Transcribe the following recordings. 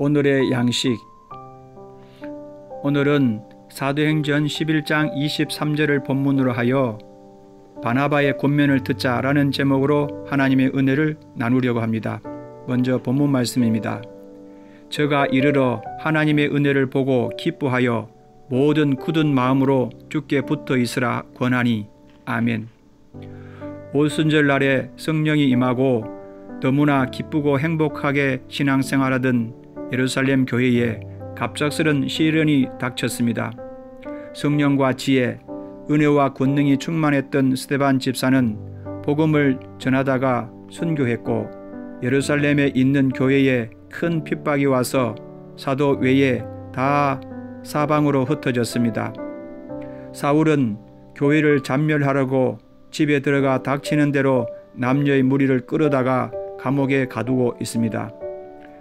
오늘의 양식. 오늘은 사도행전 11장 23절을 본문으로 하여 바나바의 권면을 듣자라는 제목으로 하나님의 은혜를 나누려고 합니다. 먼저 본문 말씀입니다. 저가 이르러 하나님의 은혜를 보고 기뻐하여 모든 굳은 마음으로 주께 붙어 있으라 권하니. 아멘. 오순절 날에 성령이 임하고 너무나 기쁘고 행복하게 신앙생활하던 예루살렘 교회에 갑작스런 시련이 닥쳤습니다. 성령과 지혜, 은혜와 권능이 충만했던 스데반 집사는 복음을 전하다가 순교했고, 예루살렘에 있는 교회에 큰 핍박이 와서 사도 외에 다 사방으로 흩어졌습니다. 사울은 교회를 잔멸하려고 집에 들어가 닥치는 대로 남녀의 무리를 끌어다가 감옥에 가두고 있습니다.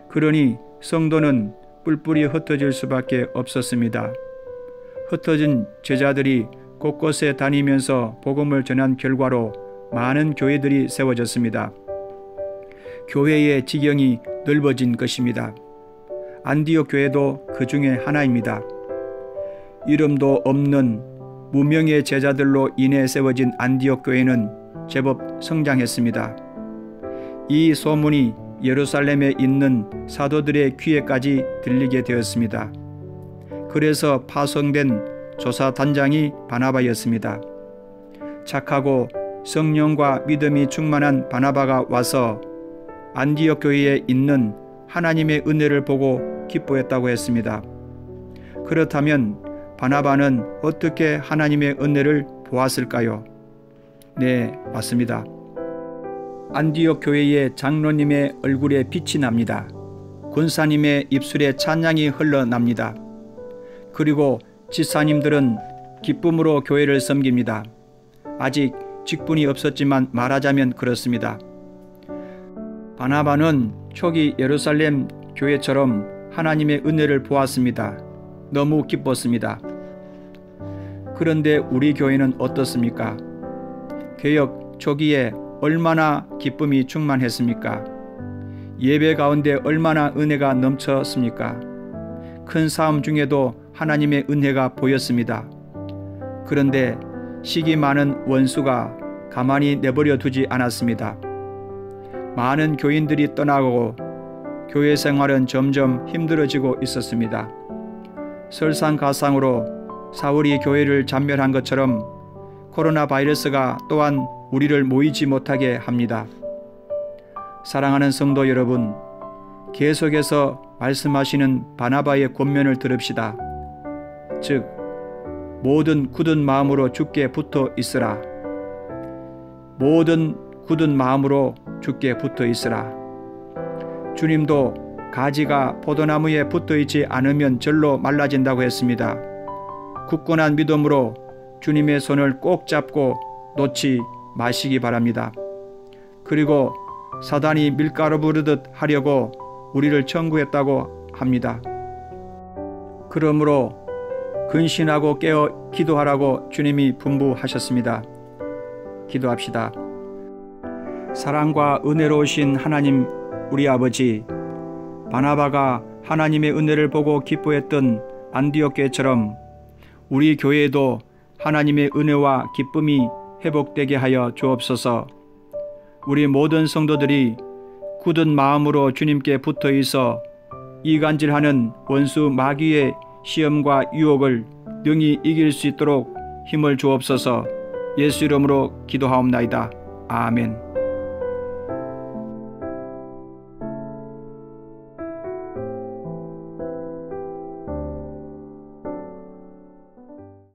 그러니 성도는 뿔뿔이 흩어질 수밖에 없었습니다. 흩어진 제자들이 곳곳에 다니면서 복음을 전한 결과로 많은 교회들이 세워졌습니다. 교회의 지경이 넓어진 것입니다. 안디옥 교회도 그 중에 하나입니다. 이름도 없는 무명의 제자들로 인해 세워진 안디옥 교회는 제법 성장했습니다. 이 소문이 예루살렘에 있는 사도들의 귀에까지 들리게 되었습니다. 그래서 파송된 조사단장이 바나바였습니다. 착하고 성령과 믿음이 충만한 바나바가 와서 안디옥 교회에 있는 하나님의 은혜를 보고 기뻐했다고 했습니다. 그렇다면 바나바는 어떻게 하나님의 은혜를 보았을까요? 네, 맞습니다. 안디옥 교회의 장로님의 얼굴에 빛이 납니다. 권사님의 입술에 찬양이 흘러납니다. 그리고 집사님들은 기쁨으로 교회를 섬깁니다. 아직 직분이 없었지만 말하자면 그렇습니다. 바나바는 초기 예루살렘 교회처럼 하나님의 은혜를 보았습니다. 너무 기뻤습니다. 그런데 우리 교회는 어떻습니까? 개역 초기에 얼마나 기쁨이 충만했습니까? 예배 가운데 얼마나 은혜가 넘쳤습니까? 큰 싸움 중에도 하나님의 은혜가 보였습니다. 그런데 시기 많은 원수가 가만히 내버려 두지 않았습니다. 많은 교인들이 떠나고 교회 생활은 점점 힘들어지고 있었습니다. 설상가상으로 사울이 교회를 잔멸한 것처럼 코로나 바이러스가 또한 우리를 모이지 못하게 합니다. 사랑하는 성도 여러분, 계속해서 말씀하시는 바나바의 권면을 들읍시다. 즉, 모든 굳은 마음으로 주께 붙어 있으라. 모든 굳은 마음으로 주께 붙어 있으라. 주님도 가지가 포도나무에 붙어 있지 않으면 절로 말라진다고 했습니다. 굳건한 믿음으로 주님의 손을 꼭 잡고 놓지 마시기 바랍니다. 그리고 사단이 밀가루 부르듯 하려고 우리를 청구했다고 합니다. 그러므로 근신하고 깨어 기도하라고 주님이 분부하셨습니다. 기도합시다. 사랑과 은혜로우신 하나님 우리 아버지, 바나바가 하나님의 은혜를 보고 기뻐했던 안디옥 교회처럼 우리 교회에도 하나님의 은혜와 기쁨이 회복되게 하여 주옵소서. 우리 모든 성도들이 굳은 마음으로 주님께 붙어 있어 이간질하는 원수 마귀의 시험과 유혹을 능히 이길 수 있도록 힘을 주옵소서. 예수 이름으로 기도하옵나이다. 아멘.